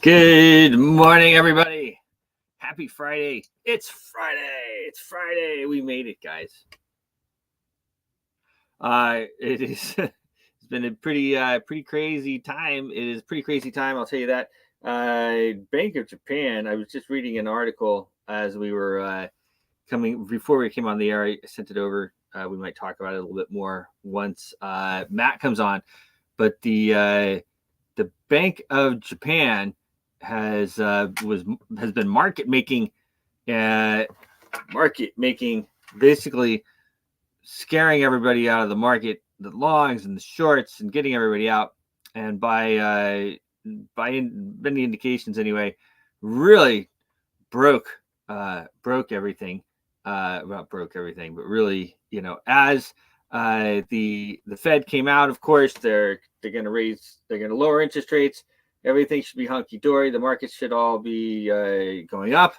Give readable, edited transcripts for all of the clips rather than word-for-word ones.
Good morning, everybody. Happy Friday. It's Friday. It's Friday. We made it, guys. It is. It's been a pretty crazy time. It is a pretty crazy time. I'll tell you that. Bank of Japan. I was just reading an article as we were before we came on the air. I sent it over. We might talk about it a little bit more once Matt comes on. But the Bank of Japan has been market making, basically scaring everybody out of the market, the longs and the shorts, and getting everybody out. And by many indications anyway, really broke everything. Not broke everything, but really, as the Fed came out, of course, they're going to lower interest rates. Everything should be hunky dory. The markets should all be going up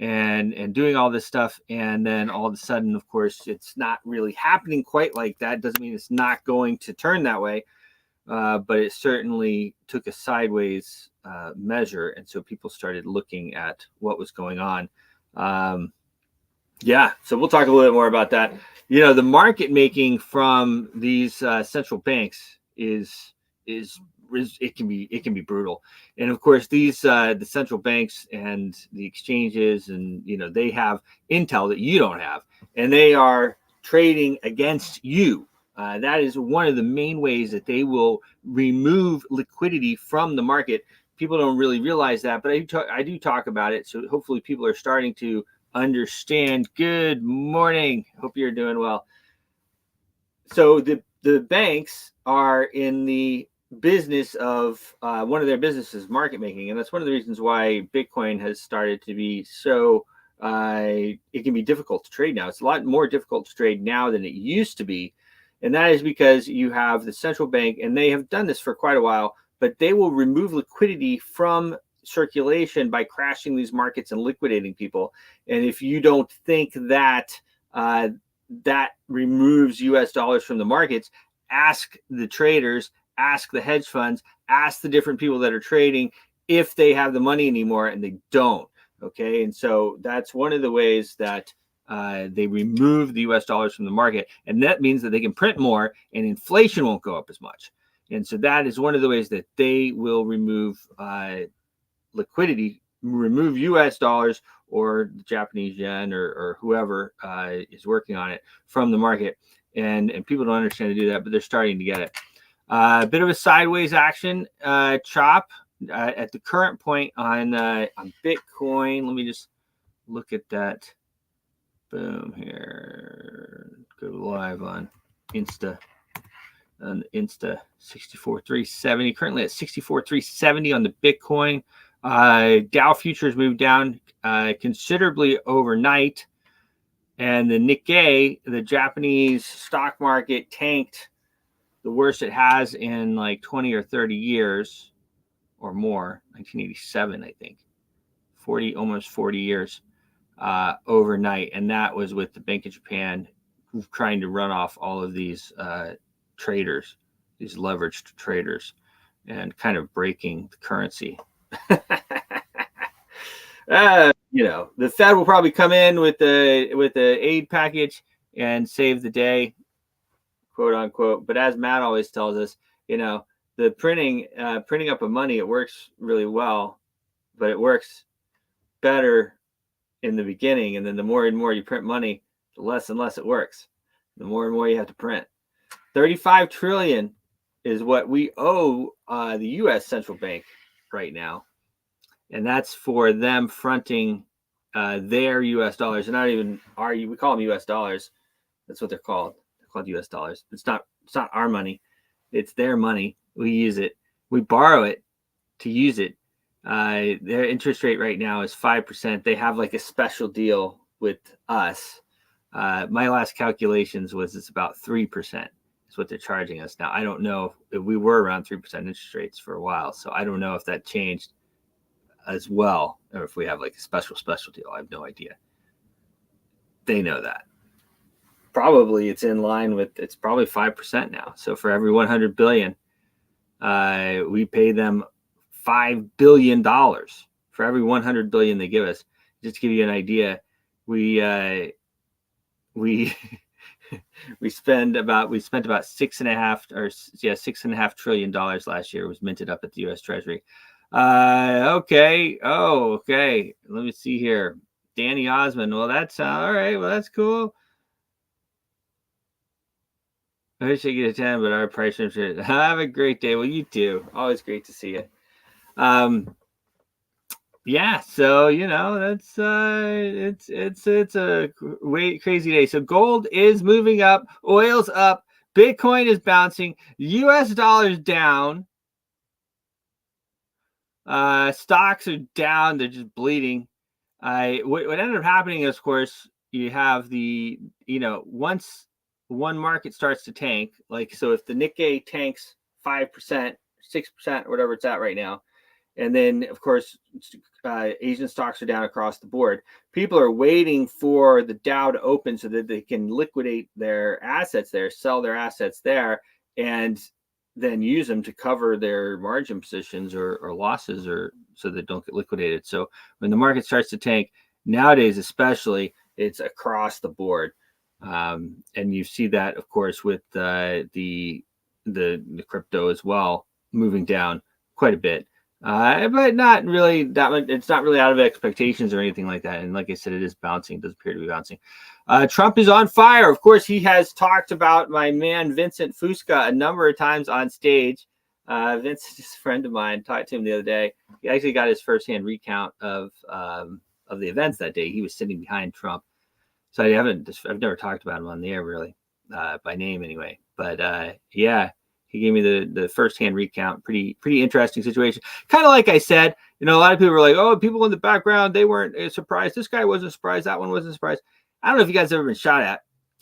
and doing all this stuff. And then all of a sudden, of course, it's not really happening quite like that. Doesn't mean it's not going to turn that way, but it certainly took a sideways measure. And so people started looking at what was going on. So we'll talk a little bit more about that. The market making from these central banks is it can be brutal. And of course, these the central banks and the exchanges, and they have intel that you don't have, and they are trading against you. That is one of the main ways that they will remove liquidity from the market. People don't really realize that, but I do talk about it. So hopefully people are starting to understand. Good morning. Hope you're doing well. So the banks are in the business of one of their businesses, market making, and that's one of the reasons why Bitcoin has started to be so it can be difficult to trade now. It's a lot more difficult to trade now than it used to be, and that is because you have the central bank, and they have done this for quite a while, but they will remove liquidity from circulation by crashing these markets and liquidating people. And if you don't think that that removes US dollars from the markets, ask the traders, ask the hedge funds, ask the different people that are trading if they have the money anymore, and they don't. Okay, and so that's one of the ways that they remove the US dollars from the market, and that means that they can print more and inflation won't go up as much. And so that is one of the ways that they will remove liquidity, remove US dollars or the Japanese yen or whoever is working on it from the market. And people don't understand to do that, but they're starting to get it. A bit of a sideways action chop at the current point on Bitcoin. Let me just look at that. Boom, here. Go live on Insta. On Insta, 64,370. Currently at 64,370 on the Bitcoin. Dow futures moved down considerably overnight, and the Nikkei, the Japanese stock market, tanked the worst it has in like 20 or 30 years or more. 1987, I think. Almost 40 years overnight, and that was with the Bank of Japan trying to run off all of these traders, these leveraged traders, and kind of breaking the currency. The Fed will probably come in with the aid package and save the day, quote unquote. But as Matt always tells us, the printing up of money, it works really well, but it works better in the beginning, and then the more and more you print money, the less and less it works. The more and more you have to print. 35 trillion is what we owe the U.S. central bank right now, and that's for them fronting their U.S. dollars. And not even we call them U.S. dollars. That's what they're called. They're called U.S. dollars. It's not our money. It's their money. We use it. We borrow it to use it. Their interest rate right now is 5%. They have like a special deal with us. My last calculations was it's about 3%. Is what they're charging us now. I don't know if we were around 3% interest rates for a while, so I don't know if that changed as well, or if we have like a special deal. I have no idea. They know that. Probably it's in line with, it's probably 5% now. So for every 100 billion, we pay them $5 billion for every 100 billion they give us. Just to give you an idea, we we spent about $6.5 trillion last year. It was minted up at the U.S. Treasury. Okay. Oh, okay. Let me see here. Danny Osmond. Well, that's all right. Well, that's cool. I wish I could attend, but our price should have a great day. Well, you too. Always great to see you. Yeah, so that's it's a crazy day. So gold is moving up, oil's up, Bitcoin is bouncing, US dollar's down, stocks are down, they're just bleeding. What ended up happening is, of course, you have once one market starts to tank, like, so if the Nikkei tanks 5%, 6%, whatever it's at right now, and then, of course, Asian stocks are down across the board. People are waiting for the Dow to open so that they can liquidate their assets there, sell their assets there, and then use them to cover their margin positions or losses, or so they don't get liquidated. So when the market starts to tank, nowadays especially, it's across the board. And you see that, of course, with the crypto as well, moving down quite a bit. But not really that much. It's not really out of expectations or anything like that. And like I said, it is bouncing. It does appear to be bouncing. Trump is on fire. Of course, he has talked about my man Vincent Fusca a number of times on stage. Vincent is a friend of mine. Talked to him the other day. He actually got his firsthand recount of the events that day. He was sitting behind Trump, so I've never talked about him on the air really, by name anyway. But yeah. He gave me the firsthand recount. Pretty interesting situation. Kind of like I said, a lot of people were like, "Oh, people in the background, they weren't surprised. This guy wasn't surprised. That one wasn't surprised." I don't know if you guys have ever been shot at.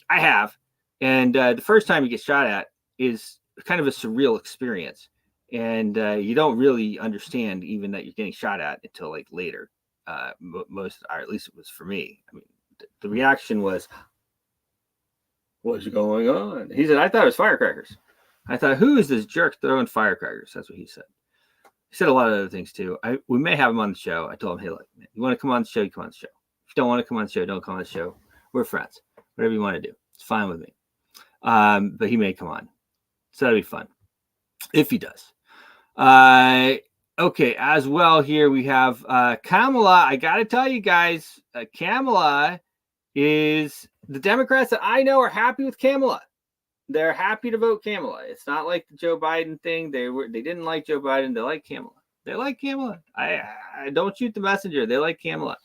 I have, and the first time you get shot at is kind of a surreal experience, and you don't really understand even that you're getting shot at until like later. Most, or at least it was for me. I mean, the reaction was, "What's going on?" He said, "I thought it was firecrackers." I thought, who is this jerk throwing firecrackers? That's what he said. He said a lot of other things too. We may have him on the show. I told him, hey, look, man, you want to come on the show, you come on the show. If you don't want to come on the show, don't come on the show. We're friends. Whatever you want to do, it's fine with me. But he may come on, so that'll be fun if he does. Okay, as well here we have Kamala. I got to tell you guys, Kamala is the Democrats that I know are happy with Kamala. They're happy to vote Kamala. It's not like the Joe Biden thing. They didn't like Joe Biden. They like Kamala. They like Kamala. I don't shoot the messenger. They like Kamala.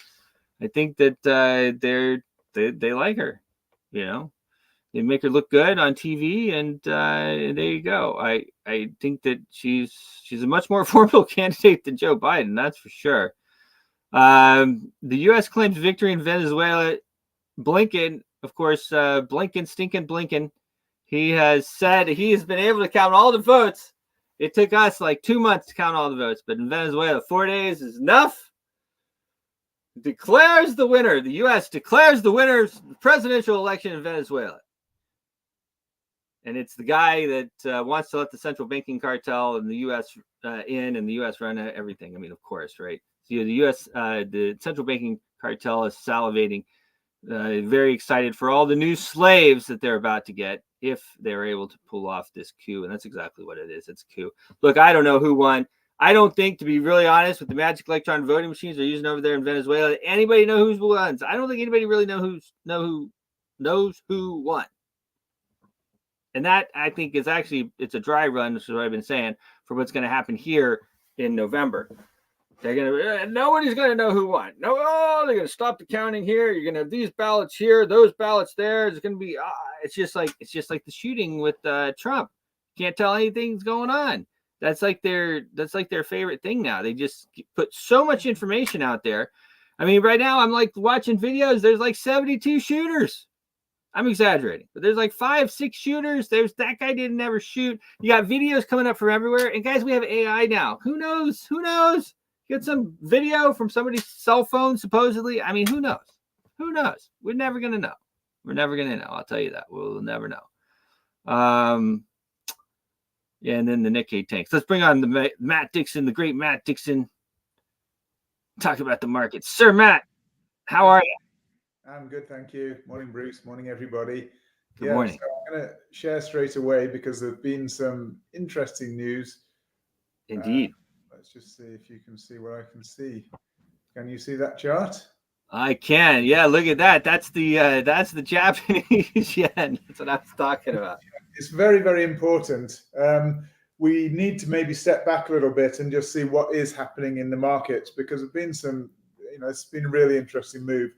I think that they like her. They make her look good on TV, and there you go. I think that she's a much more formidable candidate than Joe Biden. That's for sure. The U.S. claims victory in Venezuela. Blinken, of course, Blinken. He has said he has been able to count all the votes. It took us like 2 months to count all the votes, but in Venezuela, 4 days is enough. Declares the winner. The U.S. declares the winner's presidential election in Venezuela. And it's the guy that wants to let the central banking cartel and the U.S. in, and the U.S. run everything. I mean, of course, right? So the U.S., the central banking cartel is salivating, very excited for all the new slaves that they're about to get if they're able to pull off this coup. And that's exactly what it is. It's a coup. Look, I don't know who won. I don't think, to be really honest, with the magic electron voting machines they're using over there in Venezuela, anybody know who won. I don't think anybody really knows who won. And that, I think, is actually, it's a dry run, which is what I've been saying, for what's going to happen here in November. They're going to, nobody's going to know who won. No, they're going to stop the counting here. You're going to have these ballots here, those ballots there. It's going to be, it's just like the shooting with Trump. Can't tell anything's going on. That's like their favorite thing now. They just put so much information out there. I mean, right now I'm like watching videos. There's like 72 shooters. I'm exaggerating, but there's like 5, 6 shooters. There's that guy didn't ever shoot. You got videos coming up from everywhere. And guys, we have AI now. Who knows? Get some video from somebody's cell phone, supposedly. I mean, who knows? We're never going to know. I'll tell you that. We'll never know. Yeah, and then the Nikkei tanks. Let's bring on the Matt Dixon, the great Matt Dixon. Talk about the markets. Sir Matt, how are you? I'm good, thank you. Morning, Bruce. Morning, everybody. Good morning. So I'm going to share straight away because there's been some interesting news. Indeed. Let's just see if you can see what I can see. Can you see that chart? I can. Yeah, look at that. That's the Japanese yen. That's what I was talking about. It's very, very important. We need to maybe step back a little bit and just see what is happening in the markets because there's been some, it's been a really interesting move.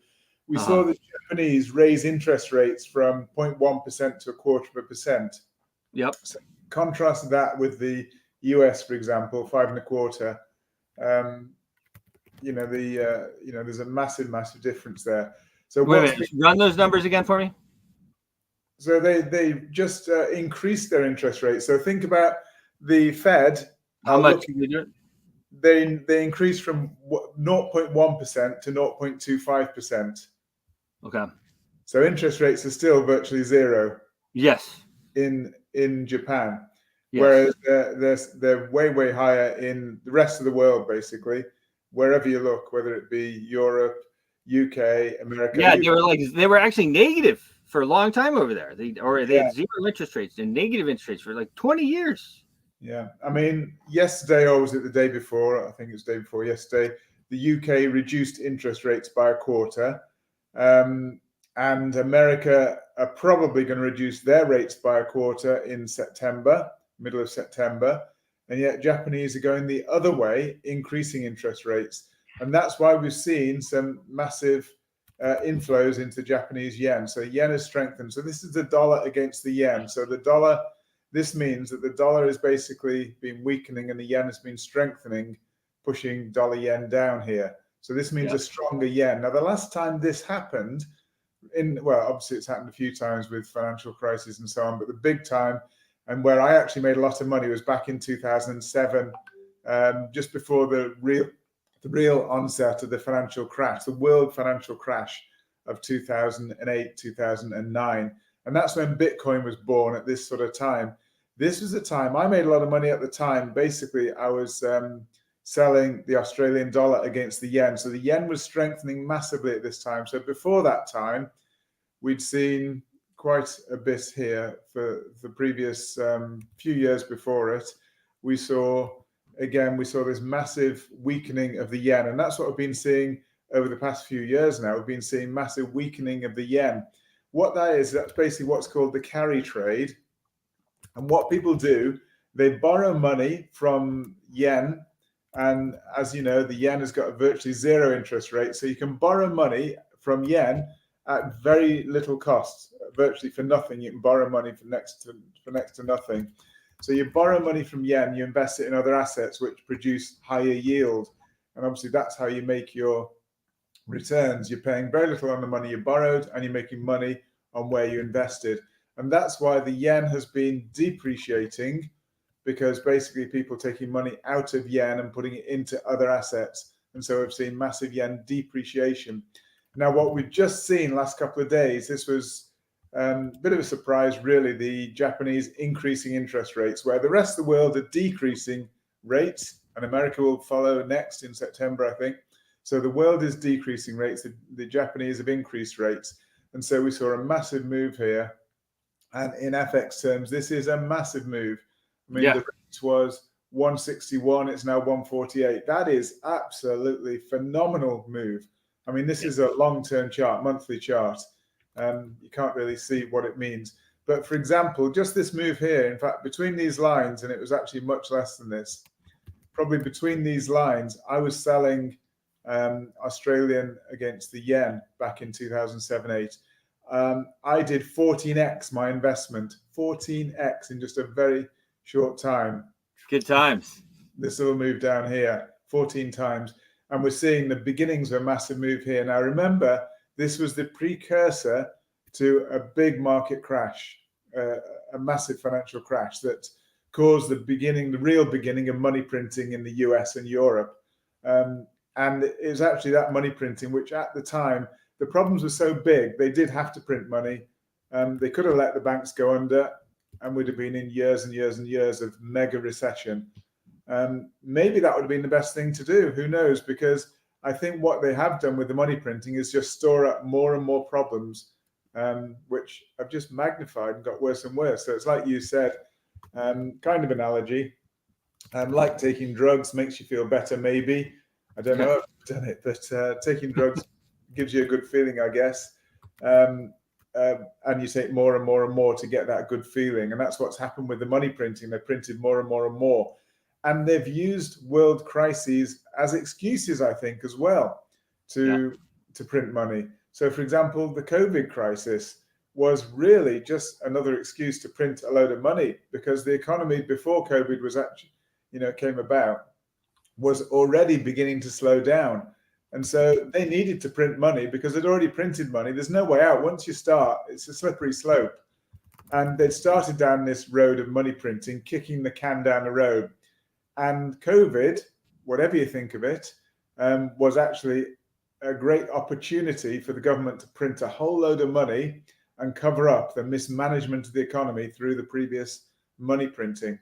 We saw the Japanese raise interest rates from 0.1% to 0.25%. Yep. So contrast that with the US, for example, 5.25%. There's a massive difference there. So wait a minute, run those numbers again for me. So they just increased their interest rate. So think about the Fed. How much did they do it? They increased from 0.1% to 0.25%. Okay. So interest rates are still virtually zero. Yes. In Japan, yes. Whereas they're way higher in the rest of the world, basically, wherever you look, whether it be Europe, UK, America. Yeah, they were actually negative for a long time over there. They had zero interest rates and negative interest rates for like 20 years. Yeah, I mean, yesterday, or was it the day before? I think it was the day before yesterday. The UK reduced interest rates by a quarter, and America are probably going to reduce their rates by a quarter in September, middle of September, and yet Japanese are going the other way, increasing interest rates, and that's why we've seen some massive inflows into Japanese yen. So yen has strengthened. So this is the dollar against the yen. So the dollar. This means that the dollar has basically been weakening and the yen has been strengthening, pushing dollar yen down here. So this means a stronger yen. Now, the last time this happened, obviously it's happened a few times with financial crises and so on, but the big time and where I actually made a lot of money was back in 2007, just before the real onset of the financial crash, the world financial crash of 2008, 2009. And that's when Bitcoin was born at this sort of time. This was the time I made a lot of money at the time. Basically, I was selling the Australian dollar against the yen. So the yen was strengthening massively at this time. So before that time, we'd seen quite a bit here for the previous few years before it. We saw this massive weakening of the yen. And that's what we've been seeing over the past few years now. We've been seeing massive weakening of the yen. What that is, that's basically what's called the carry trade. And what people do, they borrow money from yen. And as you know, the yen has got a virtually zero interest rate. So you can borrow money from yen at very little cost, virtually for nothing. You can borrow money for next to nothing. So you borrow money from yen, you invest it in other assets which produce higher yield. And obviously that's how you make your returns. You're paying very little on the money you borrowed and you're making money on where you invested. And that's why the yen has been depreciating, because basically people taking money out of yen and putting it into other assets. And so we've seen massive yen depreciation. Now, what we've just seen last couple of days, this was a bit of a surprise, really, the Japanese increasing interest rates, where the rest of the world are decreasing rates, and America will follow next in September, I think. So the world is decreasing rates. The Japanese have increased rates. And so we saw a massive move here. And in FX terms, this is a massive move. I mean, the rate was 161. It's now 148. That is absolutely phenomenal move. I mean, this is a long-term chart, monthly chart. You can't really see what it means. But for example, just this move here, in fact, between these lines, and it was actually much less than this, probably between these lines, I was selling Australian against the yen back in 2007-8. I did 14x my investment, 14x in just a very short time. Good times. This little move down here, 14 times. And we're seeing the beginnings of a massive move here. Now, remember, this was the precursor to a big market crash, a massive financial crash that caused the real beginning of money printing in the US and Europe. And it was actually that money printing, which at the time, the problems were so big, they did have to print money. They could have let the banks go under. and we'd have been in years and years and years of mega recession. Maybe that would have been the best thing to do. Who knows? Because I think what they have done with the money printing is just store up more and more problems, which have just magnified and got worse and worse. So it's like you said, kind of analogy. Like taking drugs makes you feel better, maybe. I don't know if I've done it, but taking drugs gives you a good feeling, I guess. And you take more and more and more to get that good feeling. And that's what's happened with the money printing. They printed more and more and more. And they've used world crises as excuses, I think, as well, to print money. So, for example, the COVID crisis was really just another excuse to print a load of money, because the economy before COVID was actually, came about, was already beginning to slow down. And so they needed to print money because they'd already printed money. There's no way out. Once you start, it's a slippery slope. And they'd started down this road of money printing, kicking the can down the road. And COVID, whatever you think of it, was actually a great opportunity for the government to print a whole load of money and cover up the mismanagement of the economy through the previous money printing.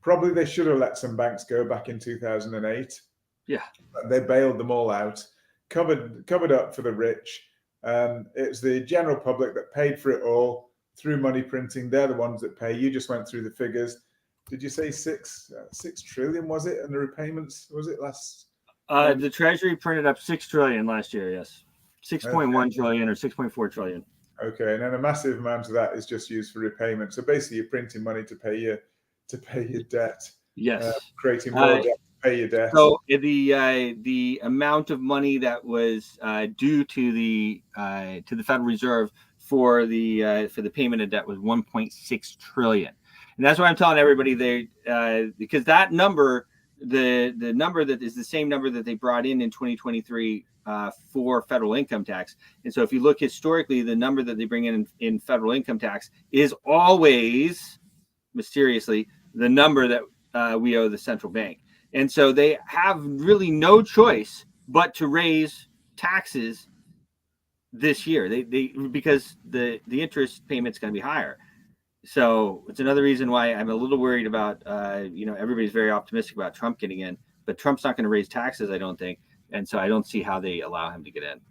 Probably they should have let some banks go back in 2008. Yeah. They bailed them all out, covered up for the rich. It's the general public that paid for it all through money printing. They're the ones that pay. You just went through the figures. Did you say 6 trillion, was it? And the repayments, was it last? The Treasury printed up 6 trillion last year, yes. 6.1 trillion or 6.4 trillion. Okay, and then a massive amount of that is just used for repayment. So basically you're printing money to pay your debt. Yes. Creating more debt to pay your debt. So the amount of money that was due to the Federal Reserve for the payment of debt was 1.6 trillion. And that's why I'm telling everybody because that number, the number that is the same number that they brought in 2023 for federal income tax. And so if you look historically, the number that they bring in federal income tax is always mysteriously the number that we owe the central bank. And so they have really no choice but to raise taxes this year. They because the interest payment's going to be higher. So it's another reason why I'm a little worried about, everybody's very optimistic about Trump getting in, but Trump's not going to raise taxes, I don't think. And so I don't see how they allow him to get in.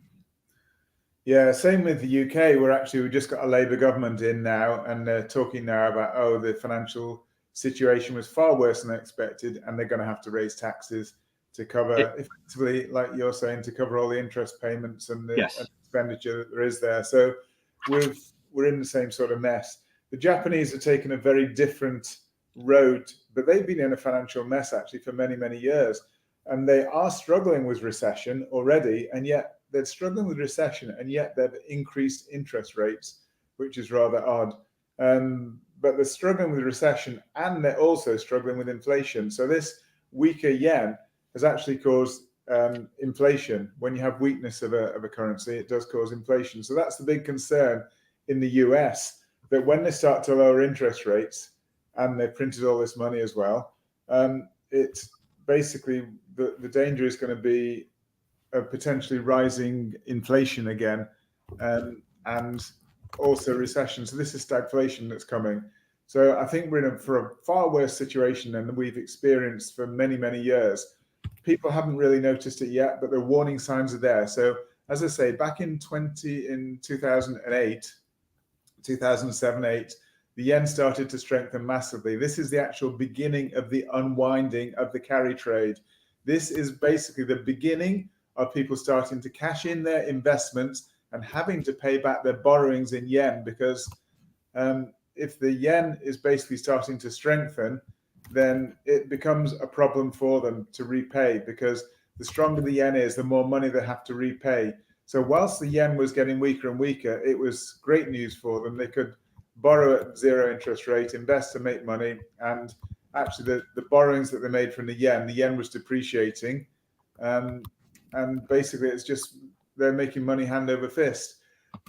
Yeah, same with the UK. We just got a Labour government in now, and they're talking now about, the financial situation was far worse than expected, and they're going to have to raise taxes to cover, effectively, like you're saying, to cover all the interest payments and the expenditure that there is there. So we're in the same sort of mess. The Japanese are taking a very different road, but they've been in a financial mess actually for many, many years. And they are struggling with recession already, and yet they're struggling with recession, and yet they've increased interest rates, which is rather odd. But they're struggling with recession, and they're also struggling with inflation. So this weaker yen has actually caused inflation. When you have weakness of a currency, it does cause inflation. So that's the big concern in the US, that when they start to lower interest rates, and they've printed all this money as well, it's basically the danger is going to be a potentially rising inflation again, and also recession. So this is stagflation that's coming. So I think we're in for a far worse situation than we've experienced for many, many years. People haven't really noticed it yet, but the warning signs are there. So as I say, back in 2008, 2007-8, the yen started to strengthen massively. This is the actual beginning of the unwinding of the carry trade. This is basically the beginning of people starting to cash in their investments and having to pay back their borrowings in yen, because if the yen is basically starting to strengthen, then it becomes a problem for them to repay, because the stronger the yen is, the more money they have to repay. So whilst the yen was getting weaker and weaker, it was great news for them. They could borrow at zero interest rate, invest to make money, and actually the borrowings that they made from the yen was depreciating, and basically it's just they're making money hand over fist.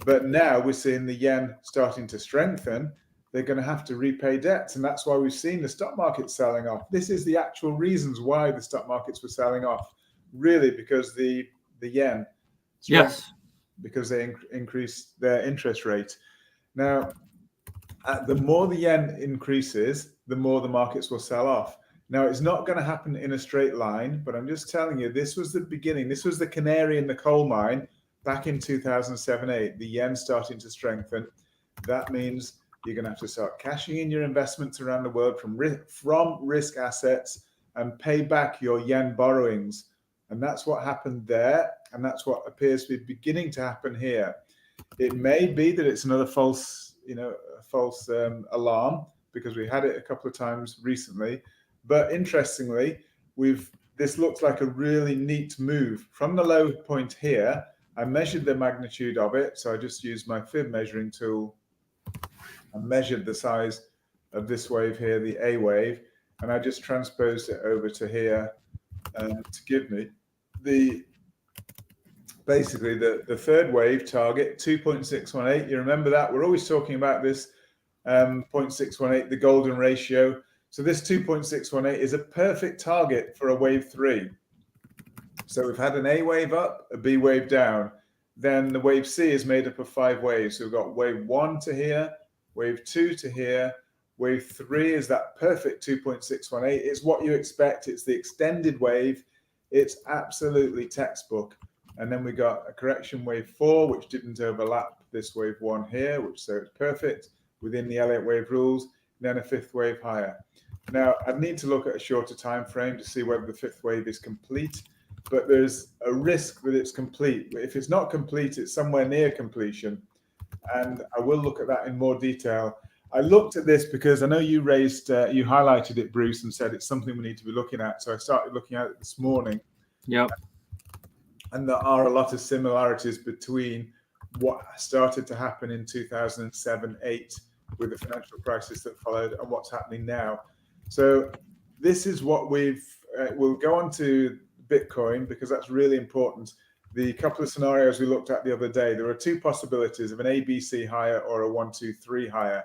But now we're seeing the yen starting to strengthen. They're going to have to repay debts, and that's why we've seen the stock market selling off. This is the actual reasons why the stock markets were selling off, really, because the yen strengthened, because they increased their interest rate. Now, The more the yen increases, the more the markets will sell off. Now, it's not going to happen in a straight line, but I'm just telling you, this was the beginning. This was the canary in the coal mine back in 2007-8. The yen starting to strengthen. That means you're going to have to start cashing in your investments around the world from risk assets and pay back your yen borrowings. And that's what happened there. And that's what appears to be beginning to happen here. It may be that it's another false alarm, because we had it a couple of times recently. But interestingly, this looks like a really neat move from the low point here. I measured the magnitude of it, so I just used my fib measuring tool and measured the size of this wave here, the A wave, and I just transposed it over to here to give me basically the third wave target, 2.618. You remember that? We're always talking about this 0.618, the golden ratio. So this 2.618 is a perfect target for a wave 3. So we've had an A wave up, a B wave down. Then the wave C is made up of 5 waves. So we've got wave 1 to here, wave 2 to here. Wave 3 is that perfect 2.618. It's what you expect. It's the extended wave. It's absolutely textbook. And then we got a correction wave 4, which didn't overlap this wave 1 here, so it's perfect within the Elliott wave rules. And then a 5th wave higher. Now, I'd need to look at a shorter time frame to see whether the 5th wave is complete, but there's a risk that it's complete. If it's not complete, it's somewhere near completion. And I will look at that in more detail. I looked at this because I know you highlighted it, Bruce, and said it's something we need to be looking at. So I started looking at it this morning. Yep. And there are a lot of similarities between what started to happen in 2007-8 with the financial crisis that followed and what's happening now. So this is what we'll go on to Bitcoin, because that's really important. The couple of scenarios we looked at the other day, there are 2 possibilities of an ABC higher or a 1, 2, 3 higher,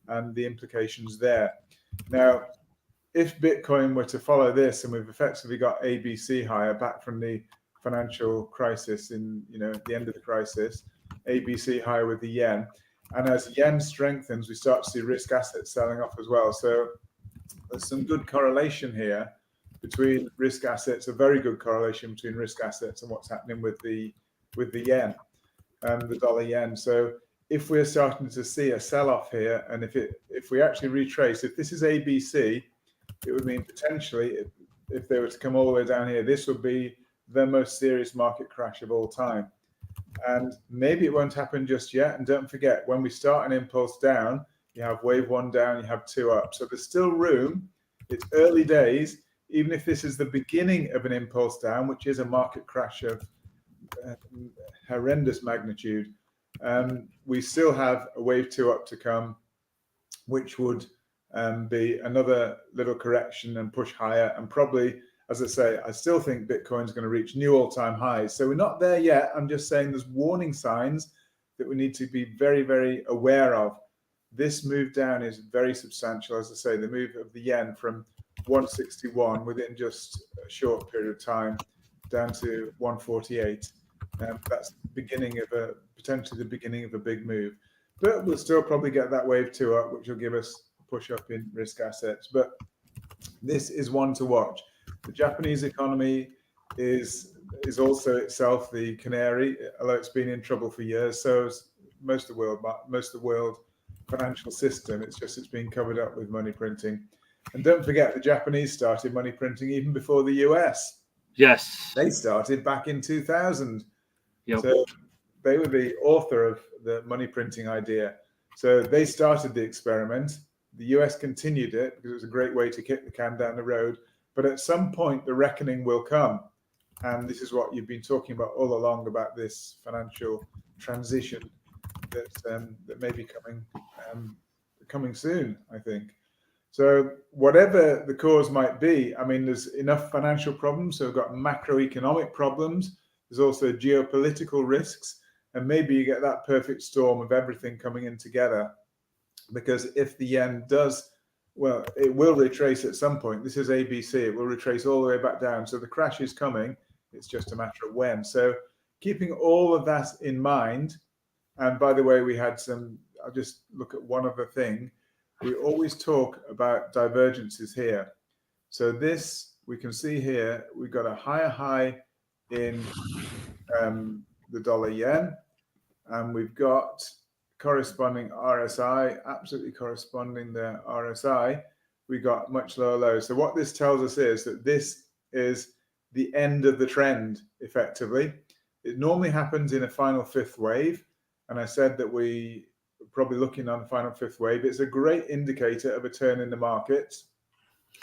and the implications there. Now, if Bitcoin were to follow this, and we've effectively got ABC higher back from the financial crisis in, at the end of the crisis, ABC higher with the yen, and as yen strengthens, we start to see risk assets selling off as well. So there's some good correlation here between risk assets, a very good correlation between risk assets and what's happening with the yen and the dollar yen. So if we're starting to see a sell-off here, and if we actually retrace, if this is ABC, it would mean potentially, if they were to come all the way down here, this would be the most serious market crash of all time. And maybe it won't happen just yet. And don't forget, when we start an impulse down, you have wave 1 down, you have 2 up. So there's still room. It's early days. Even if this is the beginning of an impulse down, which is a market crash of horrendous magnitude, we still have a wave 2 up to come, which would be another little correction and push higher. And probably, as I say, I still think Bitcoin's going to reach new all-time highs. So we're not there yet. I'm just saying there's warning signs that we need to be very, very aware of. This move down is very substantial. As I say, the move of the yen from 161 within just a short period of time down to 148. That's the beginning of potentially the beginning of a big move. But we'll still probably get that wave 2 up, which will give us a push up in risk assets. But this is one to watch. The Japanese economy is also itself the canary, although it's been in trouble for years. So is most of the world financial system. It's been covered up with money printing. And don't forget, the Japanese started money printing even before the US. Yes. They started back in 2000. Yep. So they were the author of the money printing idea. So they started the experiment. The US continued it because it was a great way to kick the can down the road. But at some point, the reckoning will come. And this is what you've been talking about all along, about this financial transition that may be coming soon, I think. So whatever the cause might be, I mean, there's enough financial problems. So we've got macroeconomic problems. There's also geopolitical risks. And maybe you get that perfect storm of everything coming in together. Because if the yen does, well, it will retrace at some point. This is ABC. It will retrace all the way back down. So the crash is coming. It's just a matter of when. So keeping all of that in mind. And by the way, we had I'll just look at one other thing. We always talk about divergences here. So this, we can see here, we've got a higher high in the dollar yen, and we've got corresponding RSI, absolutely corresponding the RSI. We got much lower lows. So what this tells us is that this is the end of the trend, effectively. It normally happens in a final fifth wave, and I said that we were probably looking on a final fifth wave. It's a great indicator of a turn in the markets,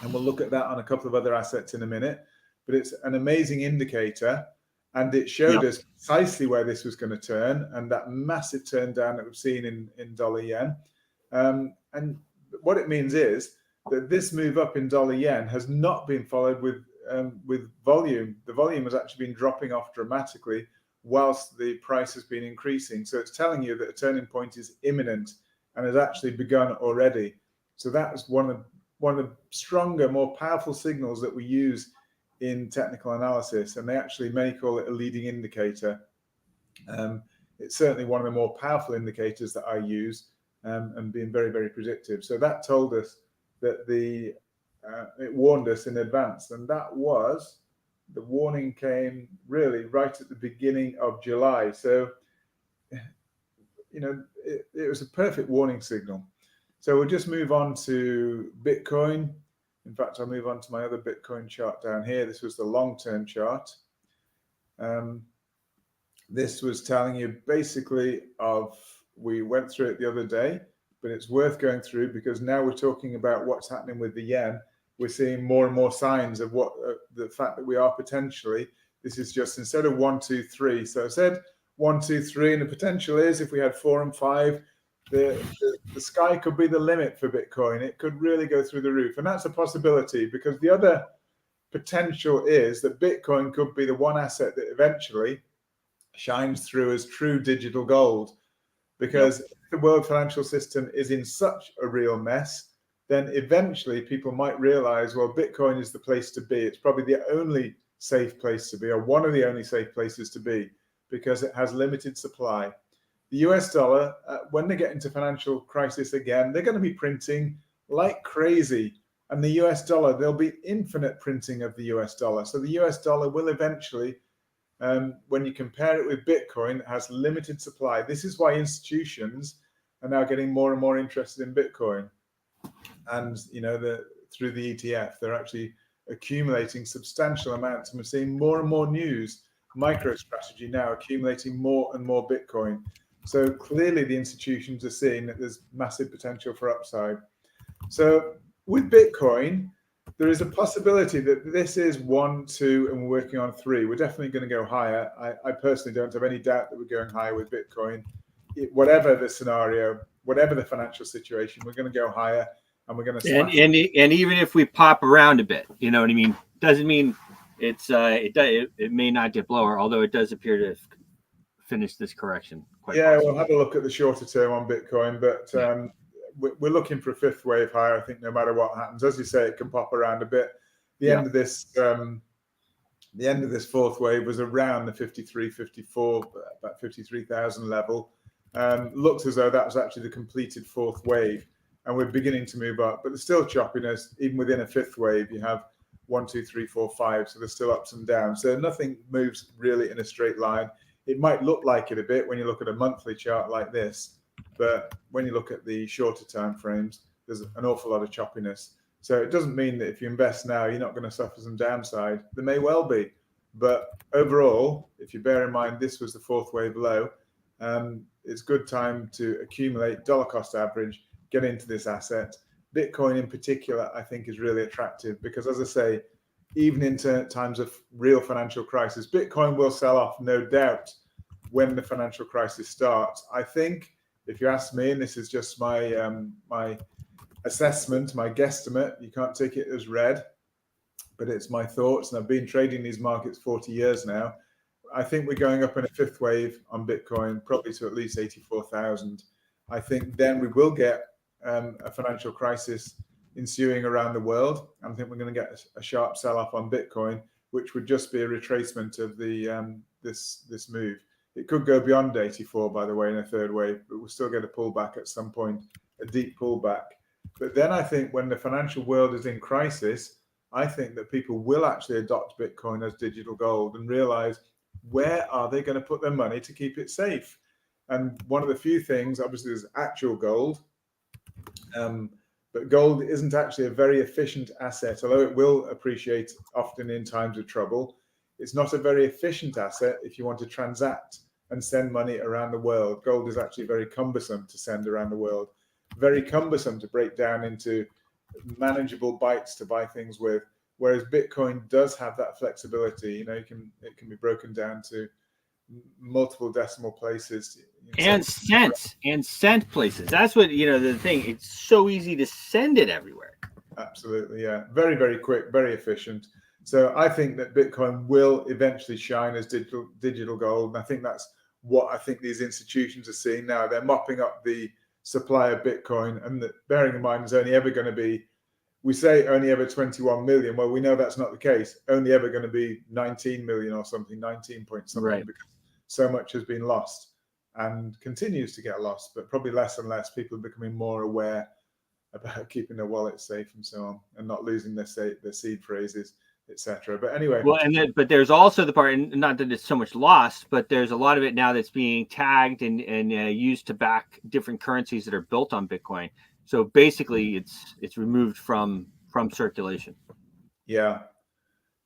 and we'll look at that on a couple of other assets in a minute. But it's an amazing indicator, and it showed us precisely where this was going to turn, and that massive turn down that we've seen in dollar yen. And what it means is that this move up in dollar yen has not been followed with volume. The volume has actually been dropping off dramatically whilst the price has been increasing. So it's telling you that a turning point is imminent and has actually begun already. So that's one of the stronger, more powerful signals that we use in technical analysis, and they actually may call it a leading indicator. It's certainly one of the more powerful indicators that I use, and being very, very predictive. So that told us that it warned us in advance, and that was, the warning came really right at the beginning of July. So, it was a perfect warning signal. So we'll just move on to Bitcoin. In fact, I'll move on to my other Bitcoin chart down here. This was the long-term chart. This was telling you basically we went through it the other day, but it's worth going through because now we're talking about what's happening with the yen. We're seeing more and more signs of the fact that we are potentially, this is just instead of 1, 2, 3. So I said 1, 2, 3, and the potential is if we had 4 and 5, the sky could be the limit for Bitcoin. It could really go through the roof. And that's a possibility, because the other potential is that Bitcoin could be the one asset that eventually shines through as true digital gold. Because if the world financial system is in such a real mess, then eventually people might realize, well, Bitcoin is the place to be. It's probably the only safe place to be, or one of the only safe places to be, because it has limited supply. The US dollar, when they get into financial crisis again, they're going to be printing like crazy. And the US dollar, there'll be infinite printing of the US dollar. So the US dollar will eventually, when you compare it with Bitcoin, it has limited supply. This is why institutions are now getting more and more interested in Bitcoin. And, through the ETF, they're actually accumulating substantial amounts. And we're seeing more and more news, MicroStrategy now accumulating more and more Bitcoin. So clearly the institutions are seeing that there's massive potential for upside. So with Bitcoin, there is a possibility that this is 1, 2, and we're working on 3. We're definitely going to go higher. I personally don't have any doubt that we're going higher with Bitcoin. Whatever the scenario, whatever the financial situation, we're going to go higher, and we're going to smash and even if we pop around a bit, you know what I mean? Doesn't mean it may not dip lower, although it does appear to finish this correction. We'll have a look at the shorter term on Bitcoin, but we're looking for a fifth wave higher. I think no matter what happens, as you say, it can pop around a bit. The end of this fourth wave was around the 53, 54, about 53,000 level. Looks as though that was actually the completed fourth wave, and we're beginning to move up. But there's still choppiness even within a fifth wave. You have 1, 2, 3, 4, 5, so there's still ups and downs. So nothing moves really in a straight line. It might look like it a bit when you look at a monthly chart like this, but when you look at the shorter time frames, there's an awful lot of choppiness. So it doesn't mean that if you invest now, you're not going to suffer some downside. There may well be, but overall, if you bear in mind this was the fourth wave low, it's good time to accumulate dollar cost average, get into this asset. Bitcoin in particular, I think, is really attractive because, as I say, even in times of real financial crisis, Bitcoin will sell off, no doubt, when the financial crisis starts. I think, if you ask me, and this is just my my assessment, my guesstimate, you can't take it as read, but it's my thoughts, and I've been trading these markets 40 years now. I think we're going up in a fifth wave on Bitcoin, probably to at least 84,000. I think then we will get a financial crisis ensuing around the world. I think we're going to get a sharp sell-off on Bitcoin, which would just be a retracement of the this move. It could go beyond 84, by the way, in a third wave, but we'll still get a pullback at some point, a deep pullback. But then I think when the financial world is in crisis, I think that people will actually adopt Bitcoin as digital gold and realize where are they going to put their money to keep it safe. And one of the few things, obviously, is actual gold. But gold isn't actually a very efficient asset, although it will appreciate often in times of trouble. It's not a very efficient asset if you want to transact and send money around the world. Gold is actually very cumbersome to send around the world, very cumbersome to break down into manageable bytes to buy things with. Whereas Bitcoin does have that flexibility. You know, it can be broken down to multiple decimal places and cent places. That's what, you know, the thing. It's so easy to send it everywhere. Absolutely, yeah. Very, very quick, very efficient. So I think that Bitcoin will eventually shine as digital gold. And I think that's what I think these institutions are seeing now. They're mopping up the supply of Bitcoin, and that, bearing in mind, there's only ever going to be, we say only ever 21 million. Well, we know that's not the case. Only ever going to be 19 million or something, 19 point something, right, because so much has been lost and continues to get lost, but probably less and less. People are becoming more aware about keeping their wallets safe and so on, and not losing their seed phrases, etc. But anyway, well, and then, but there's also the part, and not that it's so much lost, but there's a lot of it now that's being tagged and used to back different currencies that are built on Bitcoin. So basically, it's removed from circulation. Yeah.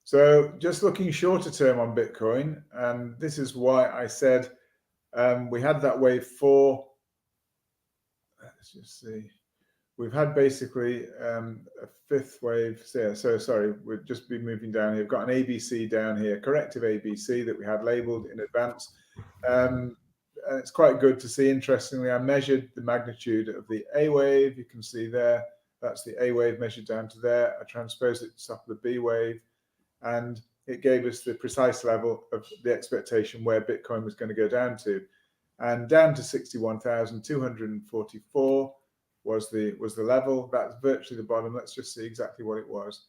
So just looking shorter term on Bitcoin, and this is why I said we had that wave 4. Let's just see. We've had basically a fifth wave. So sorry, we'll just be moving down here. We've got an ABC down here, corrective ABC that we had labeled in advance. And it's quite good to see. Interestingly, I measured the magnitude of the A wave. You can see there, that's the A wave measured down to there. I transposed it to top of the B wave, and it gave us the precise level of the expectation where Bitcoin was going to go down to. And down to 61,244 was the level. That's virtually the bottom. Let's just see exactly what it was.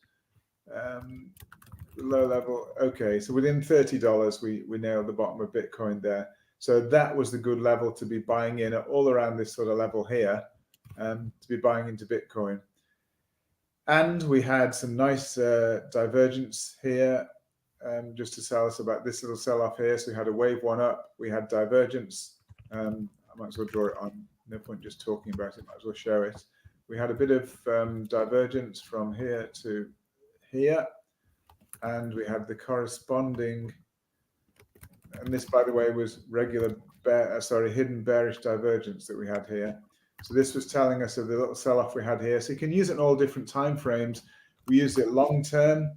Low level. Okay, so within $30, we nailed the bottom of Bitcoin there. So that was the good level to be buying in at, all around this sort of level here, to be buying into Bitcoin. And we had some nice divergence here, just to tell us about this little sell-off here. So we had a wave 1 up, we had divergence. I might as well draw it on. No point just talking about it, might as well show it. We had a bit of divergence from here to here, and we had the corresponding, and this, by the way, was hidden bearish divergence that we had here. So this was telling us of the little sell-off we had here. So you can use it in all different time frames. We used it long-term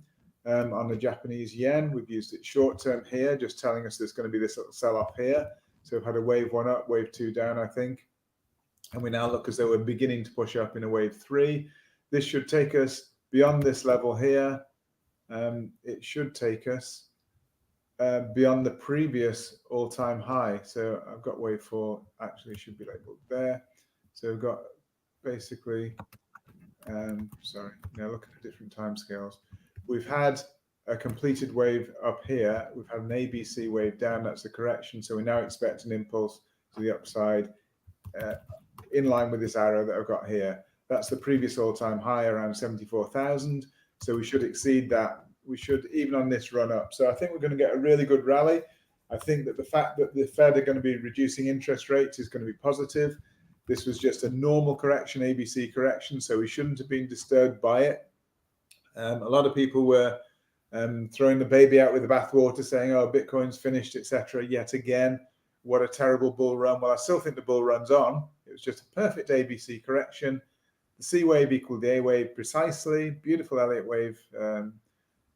on the Japanese yen. We've used it short-term here, just telling us there's going to be this little sell-off here. So we've had a wave 1 up, wave 2 down, I think. And we now look as though we're beginning to push up in a wave 3. This should take us beyond this level here. It should take us beyond the previous all-time high. So I've got wave 4, actually should be labeled there. So we've got basically, sorry, now looking at different timescales. We've had a completed wave up here. We've had an ABC wave down. That's the correction. So we now expect an impulse to the upside in line with this arrow that I've got here. That's the previous all-time high around 74,000. So we should exceed that. We should, even on this run up. So I think we're going to get a really good rally. I think that the fact that the Fed are going to be reducing interest rates is going to be positive. This was just a normal correction, ABC correction, so we shouldn't have been disturbed by it. A lot of people were throwing the baby out with the bathwater, saying, oh, Bitcoin's finished, etc. Yet again, what a terrible bull run. Well, I still think the bull run's on. It was just a perfect ABC correction. The C wave equaled the A wave precisely. Beautiful Elliott wave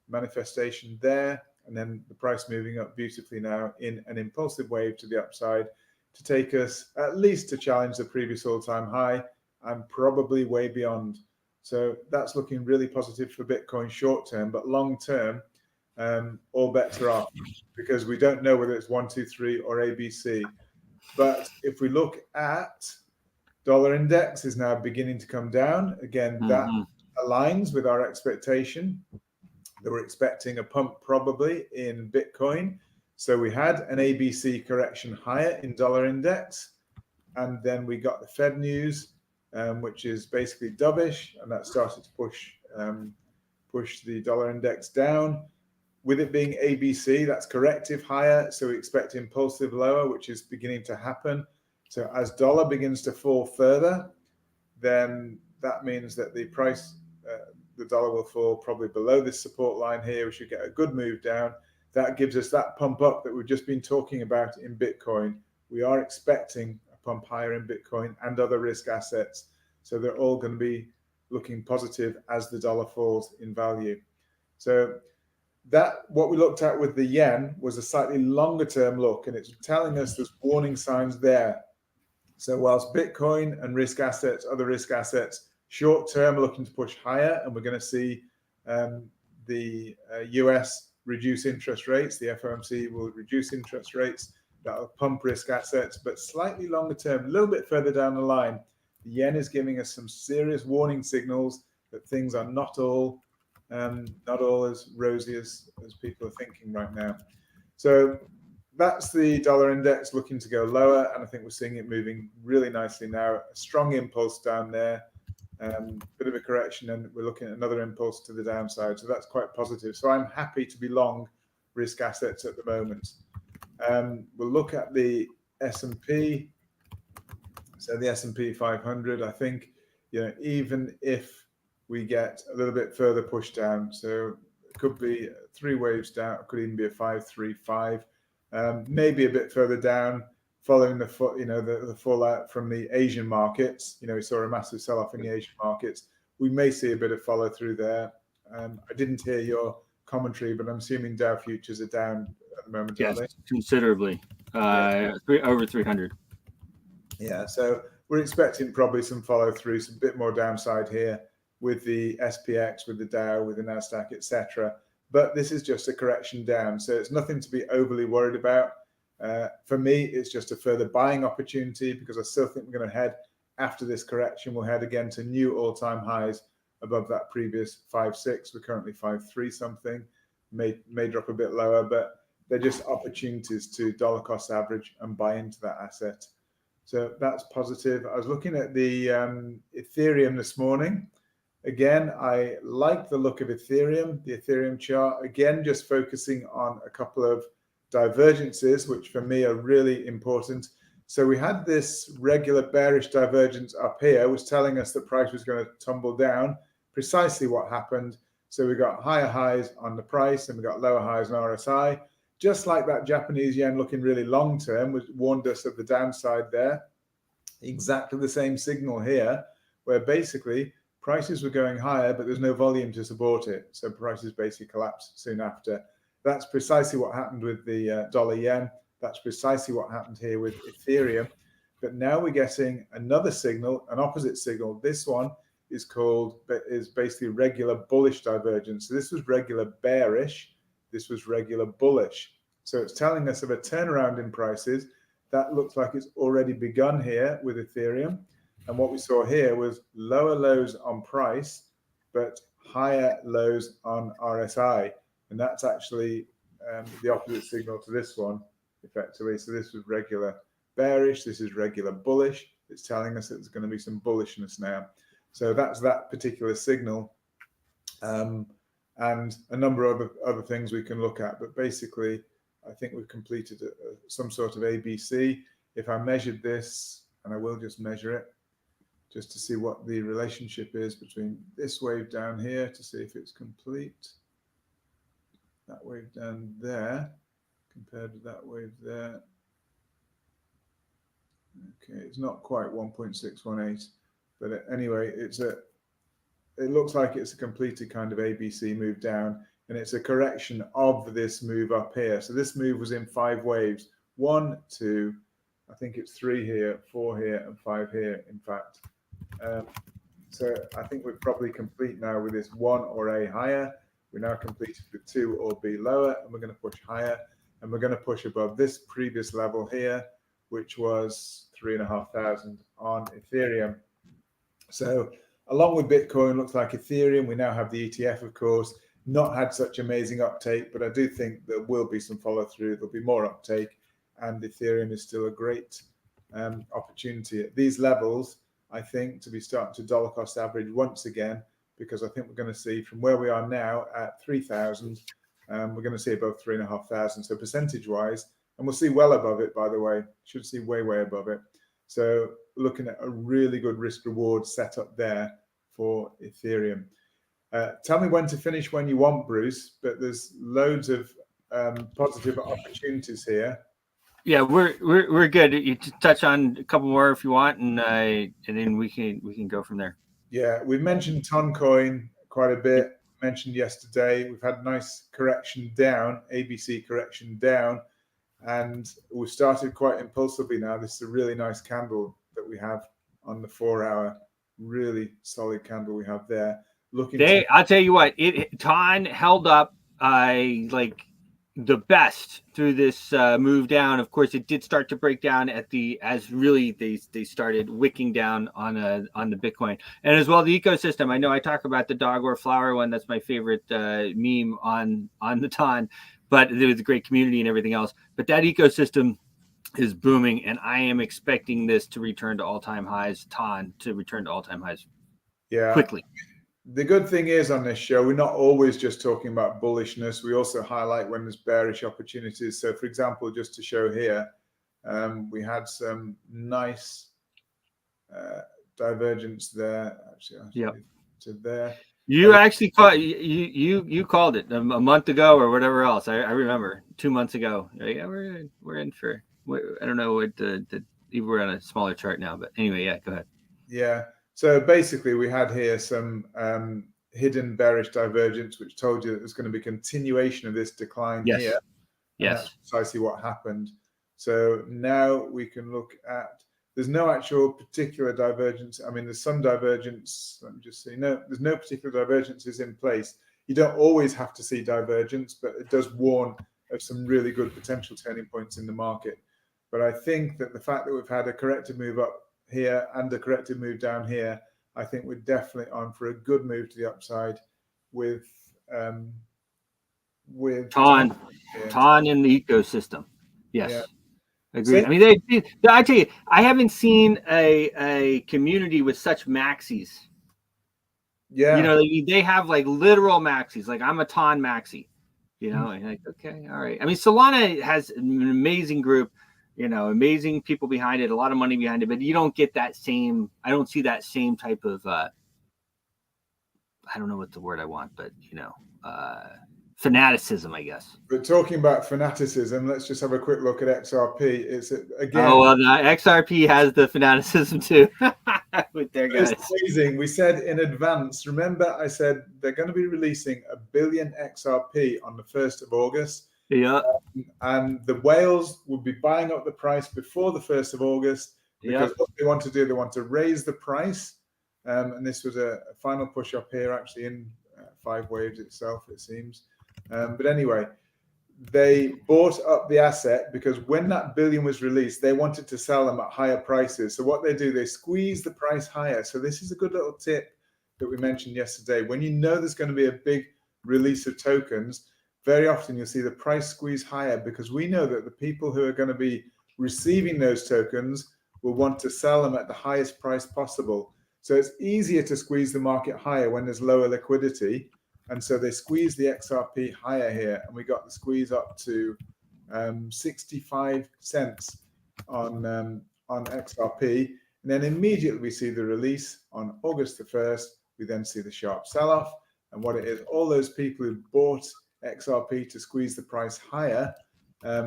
manifestation there. And then the price moving up beautifully now in an impulsive wave to the upside to take us at least to challenge the previous all-time high and probably way beyond. So that's looking really positive for Bitcoin short term, but long term, all bets are off because we don't know whether it's 1, 2, 3 or ABC. But if we look at dollar index is now beginning to come down. Again, that aligns with our expectation that we're expecting a pump probably in Bitcoin. So we had an ABC correction higher in dollar index, and then we got the Fed news, which is basically dovish, and that started to push the dollar index down. With it being ABC, that's corrective higher, so we expect impulsive lower, which is beginning to happen. So as dollar begins to fall further, then that means that the price, the dollar will fall probably below this support line here. We should get a good move down. That gives us that pump up that we've just been talking about in Bitcoin. We are expecting a pump higher in Bitcoin and other risk assets. So they're all going to be looking positive as the dollar falls in value. So that what we looked at with the yen was a slightly longer term look, and it's telling us there's warning signs there. So whilst Bitcoin and risk assets, other risk assets, short term looking to push higher, and we're going to see the US reduce interest rates, the FOMC will reduce interest rates, that'll pump risk assets, but slightly longer term, a little bit further down the line, the yen is giving us some serious warning signals that things are not all as rosy as people are thinking right now. So that's the dollar index looking to go lower, and I think we're seeing it moving really nicely now. A strong impulse down there, bit of a correction, and we're looking at another impulse to the downside. So that's quite positive. So I'm happy to be long risk assets at the moment. We'll look at the S&P. So the S&P 500, I think, even if we get a little bit further push down, so it could be 3 waves down, it could even be a 535, maybe a bit further down, following the fallout from the Asian markets. We saw a massive sell-off in the Asian markets. We may see a bit of follow through there. I didn't hear your commentary, but I'm assuming Dow futures are down at the moment. Yes, considerably, over 300. Yeah, so we're expecting probably some follow through, some bit more downside here with the SPX, with the Dow, with the Nasdaq, etc. But this is just a correction down, so it's nothing to be overly worried about. For me, it's just a further buying opportunity, because I still think we're going to head, after this correction, we'll head again to new all-time highs above that previous 5.6. We're currently 5.3 something, may drop a bit lower, but they're just opportunities to dollar cost average and buy into that asset. So that's positive. I was looking at the Ethereum this morning. Again, I like the look of Ethereum, the Ethereum chart. Again, just focusing on a couple of divergences, which for me are really important. So we had this regular bearish divergence up here, was telling us that price was going to tumble down. Precisely what happened. So we got higher highs on the price and we got lower highs on RSI. Just like that Japanese yen looking really long term, which warned us of the downside there. Exactly the same signal here, where basically prices were going higher, but there's no volume to support it. So prices basically collapsed soon after. That's precisely what happened with the dollar yen. That's precisely what happened here with Ethereum. But now we're getting another signal, an opposite signal. This one is basically regular bullish divergence. So this was regular bearish. This was regular bullish. So it's telling us of a turnaround in prices. That looks like it's already begun here with Ethereum. And what we saw here was lower lows on price, but higher lows on RSI. And that's actually the opposite signal to this one, effectively. So this was regular bearish. This is regular bullish. It's telling us that there's going to be some bullishness now. So that's that particular signal. And a number of other things we can look at. But basically, I think we've completed some sort of ABC. If I measured this, and I will just measure it, just to see what the relationship is between this wave down here, to see if it's complete. That wave down there, compared to that wave there. Okay, it's not quite 1.618, but anyway, it looks like it's a completed kind of ABC move down, and it's a correction of this move up here. So this move was in 5 waves. 1, 2, I think it's 3 here, 4 here, and 5 here, in fact. So I think we're probably complete now with this 1 or A higher. We're now completed with 2 or B lower, and we're going to push higher, and we're going to push above this previous level here, which was 3,500 on Ethereum. So along with Bitcoin, looks like Ethereum, we now have the ETF, of course. not had such amazing uptake, but I do think there will be some follow through. There'll be more uptake, and Ethereum is still a great opportunity at these levels. I think to be starting to dollar cost average once again, because I think we're going to see from where we are now at 3,000, we're going to see above 3,500. So percentage wise, and we'll see well above it, by the way, should see way above it. So looking at a really good risk reward setup there for Ethereum. Tell me when to finish when you want, Bruce, but there's loads of positive opportunities here. Yeah, we're good. You touch on a couple more if you want, and then we can go from there. Yeah, we've mentioned Toncoin quite a bit. Mentioned yesterday, we've had a nice correction down, ABC correction down, and we started quite impulsively now. This is a really nice candle that we have on the 4-hour, really solid candle we have there. I'll tell you what, Ton held up like the best through this move down. Of course, it did start to break down as really they started wicking down on the Bitcoin, and as well the ecosystem. I know I talk about the dog or flower one. That's my favorite meme on the Ton, but it was a great community and everything else. But that ecosystem is booming, and I am expecting this to return to all-time highs. Ton to return to all-time highs, quickly. The good thing is on this show, we're not always just talking about bullishness. We also highlight when there's bearish opportunities. So, for example, just to show here, we had some nice divergence there. Actually, to there. You actually called you called it a month ago or whatever else. I remember 2 months ago. Yeah, we're in for. I don't know what we're on a smaller chart now, but anyway, yeah, go ahead. Yeah. So basically, we had here some hidden bearish divergence, which told you that there's going to be continuation of this decline here. Yes. That's precisely what happened. So now we can look at, there's no actual particular divergence. I mean, there's some divergence. Let me just see. No, there's no particular divergences in place. You don't always have to see divergence, but it does warn of some really good potential turning points in the market. But I think that the fact that we've had a corrective move up here and a corrective move down here, I think we're definitely on for a good move to the upside with Ton in the ecosystem. Yes. Yeah. Agreed. I mean, I tell you, I haven't seen a community with such maxis. Yeah. You know, they have like literal maxis. Like I'm a Ton maxi. You know, and like, okay, all right. I mean, Solana has an amazing group. You know, amazing people behind it, a lot of money behind it, but you don't get that same. I don't see that same type of. I don't know what the word I want, but fanaticism, I guess. But talking about fanaticism, let's just have a quick look at XRP. It's again. Oh well, XRP has the fanaticism too. With their guys. It's amazing. We said in advance. Remember, I said they're going to be releasing 1 billion XRP on the 1st of August. Yeah. And the whales would be buying up the price before the 1st of August because what they want to do, they want to raise the price. And this was a final push up here, actually in 5 waves itself, it seems. But anyway, they bought up the asset because when that billion was released, they wanted to sell them at higher prices. So what they do, they squeeze the price higher. So this is a good little tip that we mentioned yesterday. When you know there's going to be a big release of tokens, very often you'll see the price squeeze higher because we know that the people who are going to be receiving those tokens will want to sell them at the highest price possible. So it's easier to squeeze the market higher when there's lower liquidity. And so they squeeze the XRP higher here. And we got the squeeze up to 65 cents on XRP. And then immediately we see the release on August the 1st. We then see the sharp sell-off. And what it is, all those people who bought XRP to squeeze the price higher,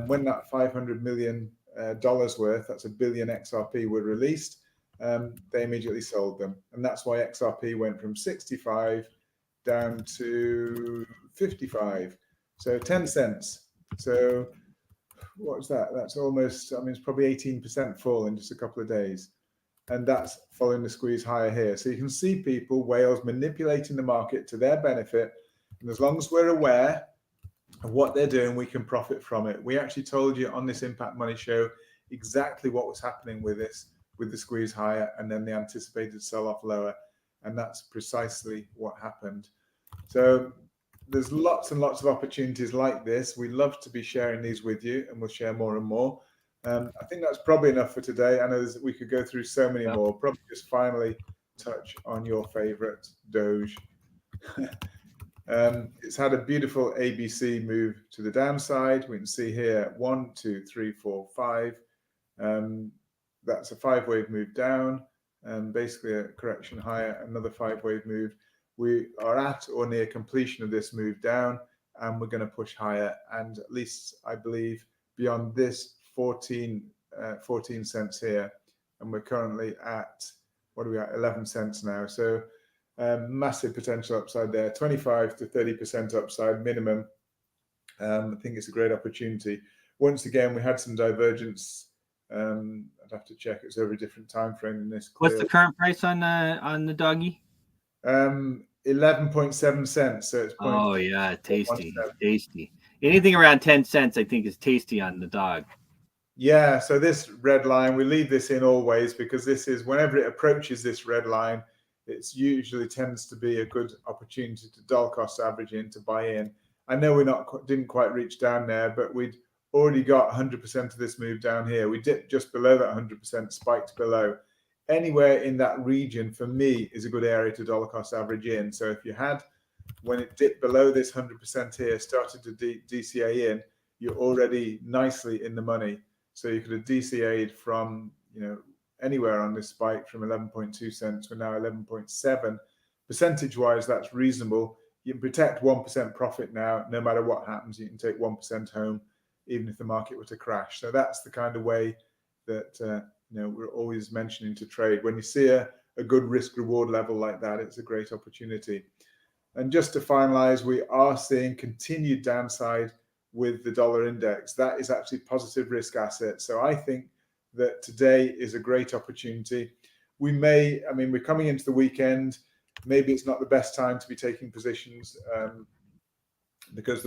when that $500 million worth, that's 1 billion XRP, were released, they immediately sold them. And that's why XRP went from 65 down to 55. So 10 cents. So what's that? That's almost, I mean, it's probably 18% fall in just a couple of days. And that's following the squeeze higher here. So you can see people, whales, manipulating the market to their benefit. And as long as we're aware of what they're doing, we can profit from it. We actually told you on this Impact Money show exactly what was happening with this, with the squeeze higher and then the anticipated sell-off lower. And that's precisely what happened. So there's lots and lots of opportunities like this. We love to be sharing these with you, and we'll share more and more. I think that's probably enough for today. I know we could go through so many more. Probably just finally touch on your favorite Doge. It's had a beautiful ABC move to the downside. We can see here 1, 2, 3, 4, 5. That's a 5-wave move down, and basically a correction higher, another 5-wave move. We are at or near completion of this move down, and we're going to push higher, and at least I believe beyond this 14 cents here, and we're currently at, what are we at, 11 cents now. So massive potential upside there, 25 to 30% upside minimum. I think it's a great opportunity. Once again, we had some divergence. I'd have to check. It's over a different time frame in this. What's the current price on the doggy? 11.7 cents. So it's oh yeah, tasty. Anything around 10 cents, I think, is tasty on the dog. Yeah. So this red line, we leave this in always, because this is, whenever it approaches this red line, it's usually tends to be a good opportunity to dollar cost average in, to buy in. I know we didn't quite reach down there, but we'd already got 100% of this move down here. We dipped just below that 100%, spiked below. Anywhere in that region, for me, is a good area to dollar cost average in. So if you had, when it dipped below this 100% here, started to DCA in, you're already nicely in the money. So you could have DCA'd from, anywhere on this spike from 11.2 cents. We're now 11.7. Percentage-wise, that's reasonable. You can protect 1% profit now. No matter what happens, you can take 1% home, even if the market were to crash. So that's the kind of way that we're always mentioning to trade. When you see a good risk-reward level like that, it's a great opportunity. And just to finalize, we are seeing continued downside with the dollar index. That is actually positive risk asset. So I think that today is a great opportunity. We're coming into the weekend. Maybe it's not the best time to be taking positions because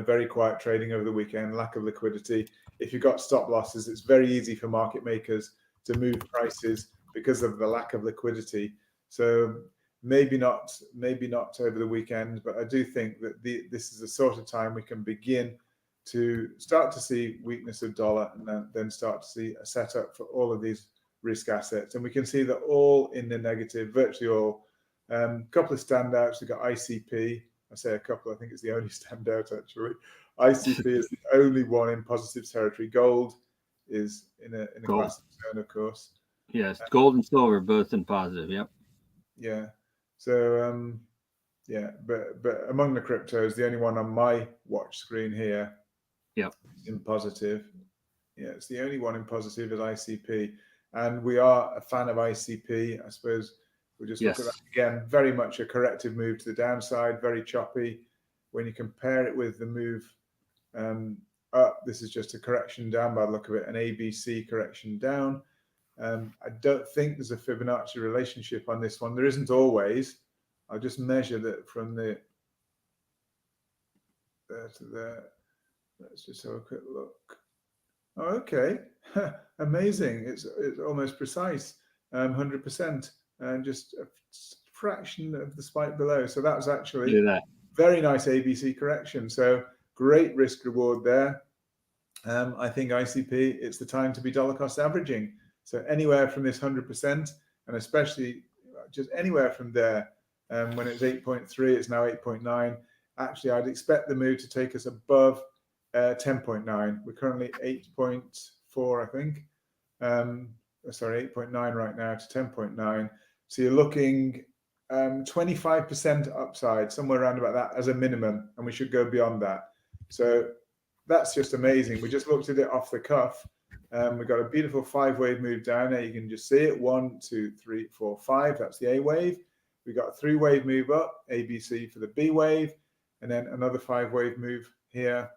very quiet trading over the weekend, lack of liquidity. If you've got stop losses, it's very easy for market makers to move prices because of the lack of liquidity. So maybe not over the weekend, but I do think that this is the sort of time we can begin to start to see weakness of dollar, and then start to see a setup for all of these risk assets. And we can see that all in the negative, virtually all. A couple of standouts. We've got ICP. I say a couple, I think it's the only standout actually. ICP is the only one in positive territory. Gold is in a classic zone, of course. Yes, gold and silver both in positive. Yep. Yeah. So but among the cryptos, the only one on my watch screen here, in positive. Yeah, it's the only one in positive is ICP, and we are a fan of ICP. I suppose we'll just look at that again. Very much a corrective move to the downside, very choppy. When you compare it with the move up, this is just a correction down by the look of it, an ABC correction down. I don't think there's a Fibonacci relationship on this one. There isn't always. I'll just measure that from there to there. Let's just have a quick look. Oh, okay. Amazing. It's almost precise. 100%. And just a fraction of the spike below. So that was actually very nice ABC correction. So great risk reward there. I think ICP, it's the time to be dollar cost averaging. So anywhere from this 100%, and especially just anywhere from there. When it's 8.3, it's now 8.9. Actually, I'd expect the move to take us above 10.9. We're currently 8.4, I think. Sorry, 8.9 right now to 10.9. So you're looking 25% upside, somewhere around about that as a minimum, and we should go beyond that. So that's just amazing. We just looked at it off the cuff. We've got a beautiful 5-wave move down there. You can just see it. 1, 2, 3, 4, 5. That's the A wave. We got a 3-wave move up, ABC for the B wave, and then another 5-wave move here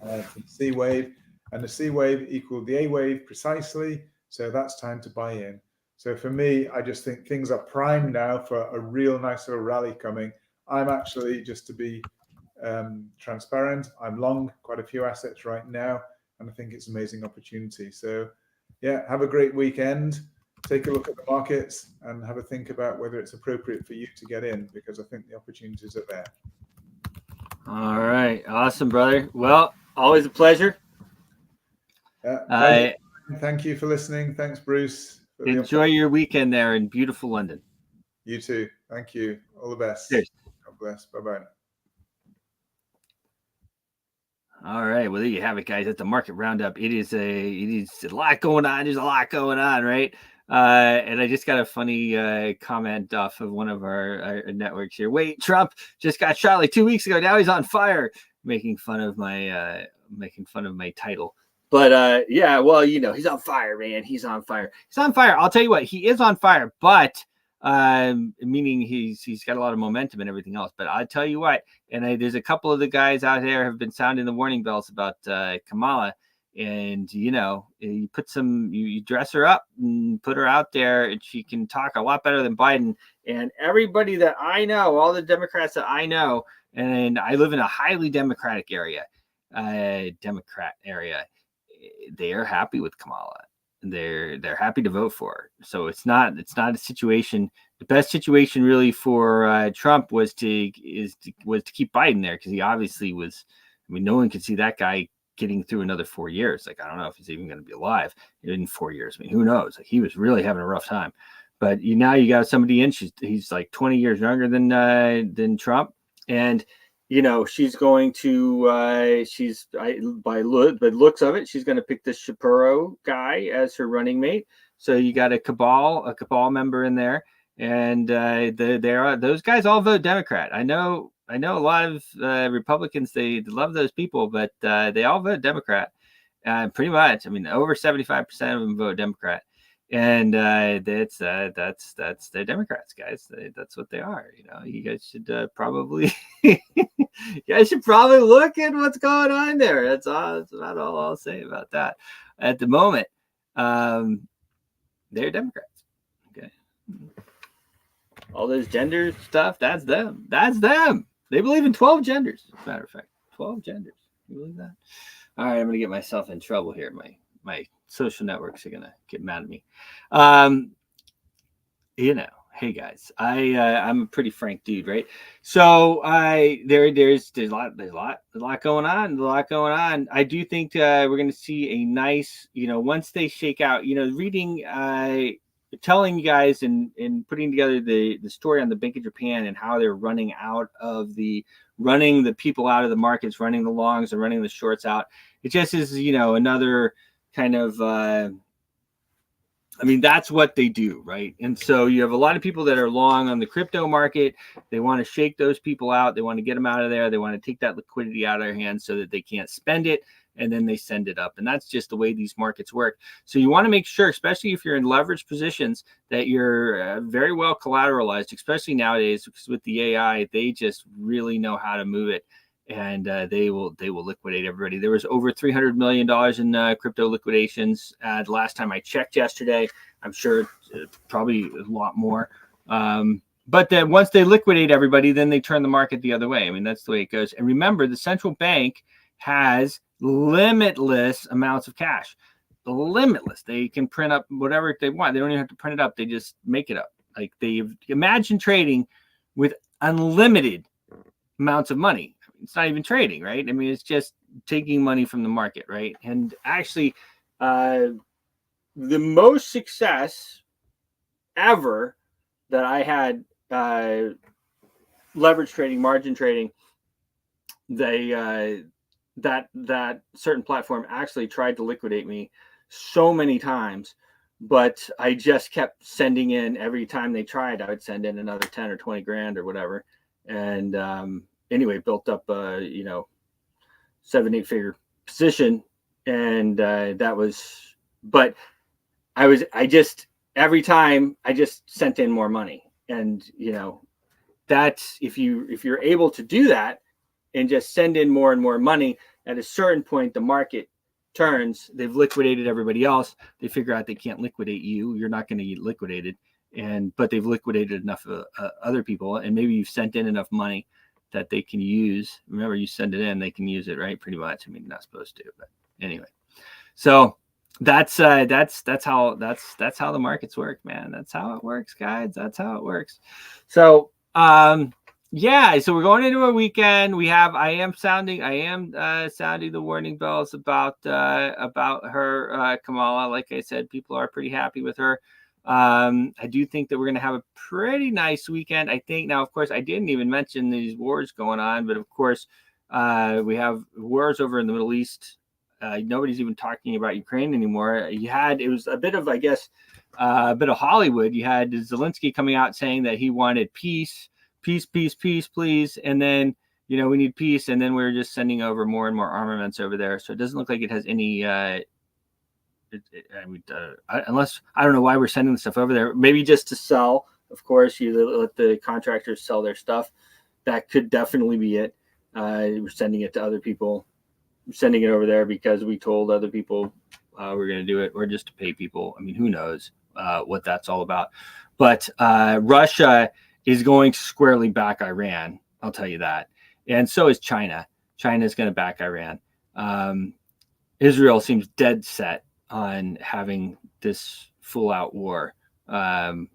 for the C wave. And the C wave equaled the A wave precisely. So that's time to buy in. So for me, I just think things are primed now for a real nice little rally coming. I'm actually, just to be transparent, I'm long quite a few assets right now, and I think it's an amazing opportunity. So yeah, have a great weekend. Take a look at the markets and have a think about whether it's appropriate for you to get in, because I think the opportunities are there. All right. Awesome, brother. Well, always a pleasure. Pleasure. Thank you for listening. Thanks, Bruce. Enjoy your weekend there in beautiful London. You too. Thank you. All the best. Cheers. God bless. Bye-bye. All right. Well, there you have it, guys. That's the market roundup. It is a lot going on. There's a lot going on, right? And I just got a funny comment off of one of our networks here. Wait, Trump just got shot like 2 weeks ago. Now he's on fire, making fun of my title. But yeah, well, he's on fire, man. He's on fire. He's on fire. I'll tell you what, he is on fire, but meaning he's got a lot of momentum and everything else. But I'll tell you what, and there's a couple of the guys out there have been sounding the warning bells about Kamala. And you dress her up and put her out there, and she can talk a lot better than Biden. And everybody that I know, all the Democrats that I know, and I live in a highly Democratic area, they are happy with Kamala. They're happy to vote for her. So it's not a situation. The best situation really for Trump was to keep Biden there, because he obviously was. I mean, no one could see that guy getting through another 4 years. Like, I don't know if he's even going to be alive in 4 years. I mean, who knows? Like, he was really having a rough time. But now you got somebody in. He's like 20 years younger than Trump, and she's going to by the looks of it, she's going to pick the Shapiro guy as her running mate. So you got a cabal member in there, and those guys all vote Democrat. I know a lot of Republicans, they love those people, but they all vote Democrat, pretty much. I mean, over 75% of them vote Democrat, and that's they're Democrats, guys. That's what they are. You guys should probably you guys should probably look at what's going on there. That's about all I'll say about that at the moment. They're Democrats. Okay. All those gender stuff, that's them. That's them. They believe in 12 genders, as a matter of fact. 12 genders. You believe that? All right, I'm going to get myself in trouble here. My social networks are going to get mad at me. Hey guys, I'm a pretty frank dude, right? So there's a lot going on. I do think we're going to see a nice, once they shake out, reading, telling you guys and putting together the story on the Bank of Japan and how they're running the people out of the markets, running the longs and running the shorts out. It just is, another kind of, that's what they do, right? And so you have a lot of people that are long on the crypto market. They want to shake those people out. They want to get them out of there. They want to take that liquidity out of their hands so that they can't spend it, and then they send it up. And that's just the way these markets work. So you want to make sure, especially if you're in leveraged positions, that you're very well collateralized, especially nowadays, because with the AI, they just really know how to move it. And they will liquidate everybody. There was over $300 million in crypto liquidations the last time I checked yesterday. I'm sure probably a lot more. But then once they liquidate everybody, then they turn the market the other way. I mean, that's the way it goes. And remember, the central bank has limitless amounts of cash. Limitless. They can print up whatever they want. They don't even have to print it up. They just make it up. Like, imagine trading with unlimited amounts of money. It's not even trading, right? I mean, it's just taking money from the market, right? And actually, the most success ever that I had leverage trading, margin trading, that certain platform actually tried to liquidate me so many times, but I just kept sending in. Every time they tried, I would send in another 10 or 20 grand or whatever. And anyway, built up 7-8 figure position, and every time I just sent in more money. And that's, if you're able to do that and just send in more and more money, at a certain point the market turns. They've liquidated everybody else. They figure out they can't liquidate you. You're not going to get liquidated, but they've liquidated enough other people, and maybe you've sent in enough money that they can use. Remember, you send it in, they can use it, right? Pretty much. I mean, you're not supposed to, but anyway. So that's how the markets work, man. That's how it works, guys. That's how it works. So yeah, so we're going into a weekend. I am sounding the warning bells about her, Kamala. Like I said, people are pretty happy with her. I do think that we're going to have a pretty nice weekend. I think now, of course, I didn't even mention these wars going on, but of course, we have wars over in the Middle East. Nobody's even talking about Ukraine anymore. It was a bit of, I guess, a bit of Hollywood. You had Zelensky coming out saying that he wanted peace, please. And then, we need peace. And then we're just sending over more and more armaments over there. So it doesn't look like it has any, unless I don't know why we're sending the stuff over there. Maybe just to sell. Of course, you let the contractors sell their stuff. That could definitely be it. We're sending it to other people. We're sending it over there because we told other people we're going to do it, or just to pay people. I mean, who knows what that's all about. But Russia is going to squarely back Iran. I'll tell you that. And so is China. China is going to back Iran. Israel seems dead set on having this full out war. And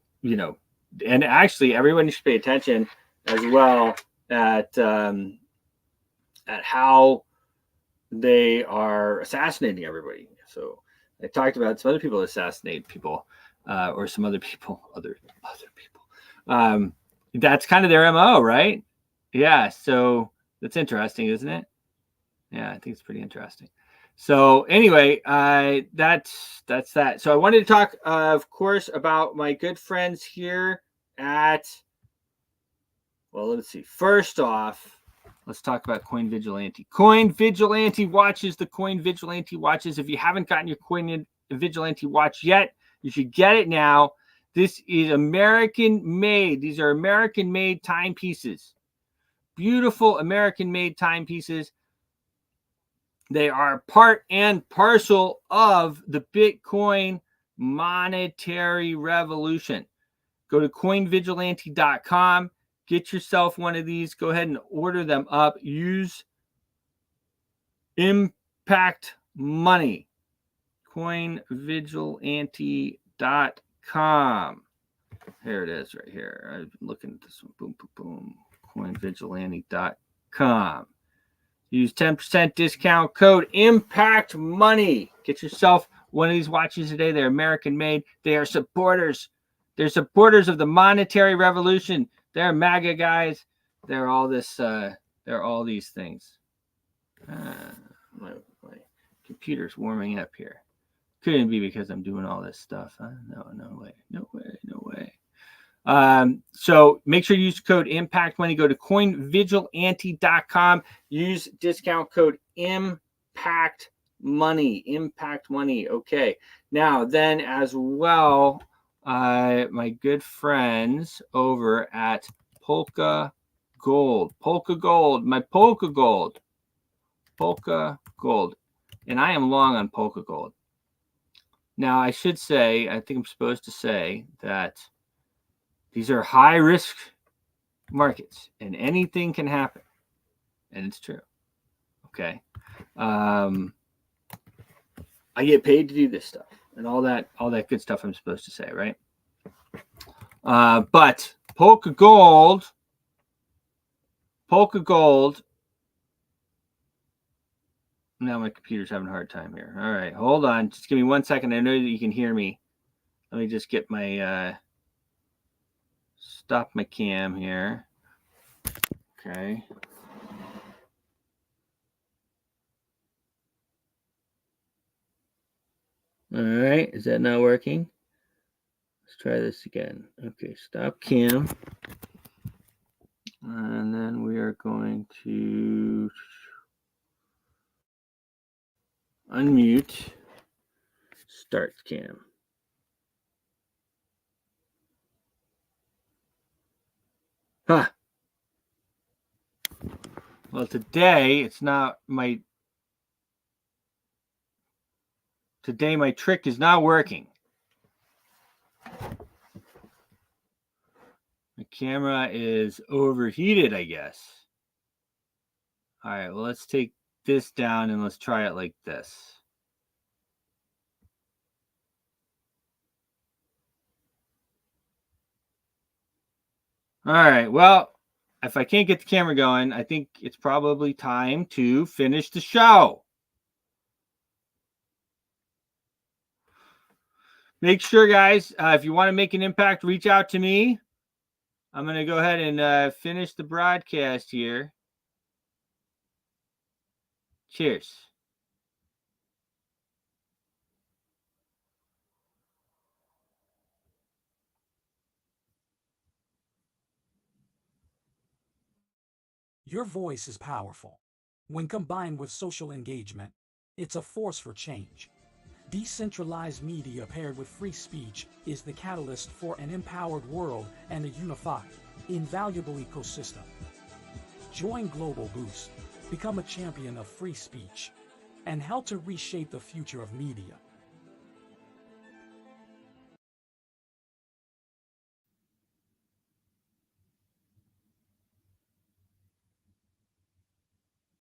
actually everyone should pay attention as well at how they are assassinating everybody. So I talked about some other people assassinate people, or some other people. That's kind of their MO, right? Yeah. So that's interesting, isn't it? Yeah, I think it's pretty interesting. So anyway, that's that. So I wanted to talk, of course, about my good friends here at. Well, let's see. First off, let's talk about Coin Vigilante. Coin Vigilante watches, the Coin Vigilante watches. If you haven't gotten your Coin Vigilante watch yet, you should get it now. This is American made. These are American made timepieces. Beautiful American made timepieces. They are part and parcel of the Bitcoin monetary revolution. Go to coinvigilante.com. Get yourself one of these. Go ahead and order them up. Use Impact Money. Coinvigilante.com. Here it is right here. I've been looking at this one. Boom, boom, boom. Coinvigilante.com. Use 10% discount code Impact Money. Get yourself one of these watches today. They're American made. They are supporters. They're supporters of the monetary revolution. They're MAGA guys. They're all this. They're all these things. My computer's warming up here. Couldn't be because I'm doing all this stuff. Huh? No way. So make sure you use code Impact Money. Go to coinvigilante.com. Use discount code Impact Money. Okay. Now then, as well, my good friends over at Polka Gold, and I am long on Polka Gold. Now, I should say, I think I'm supposed to say that these are high risk markets and anything can happen. And it's true. Okay. I get paid to do this stuff and all that good stuff I'm supposed to say, right? But Polka Gold. Now my computer's having a hard time here. All right, hold on. Just give me 1 second. I know that you can hear me. Let me just get my stop my cam here. Okay. All right, is that not working? Let's try this again. Okay, stop cam. And then we are going to unmute, start cam. Huh. Well, today my trick is not working. The camera is overheated, I guess. All right, well, let's take this down and let's try it like this. All right, well, if I can't get the camera going, I think it's probably time to finish the show. Make sure, guys, if you want to make an impact, reach out to me. I'm going to go ahead and finish the broadcast here. Cheers. Your voice is powerful. When combined with social engagement, it's a force for change. Decentralized media paired with free speech is the catalyst for an empowered world and a unified, invaluable ecosystem. Join Global Boost, become a champion of free speech, and help to reshape the future of media.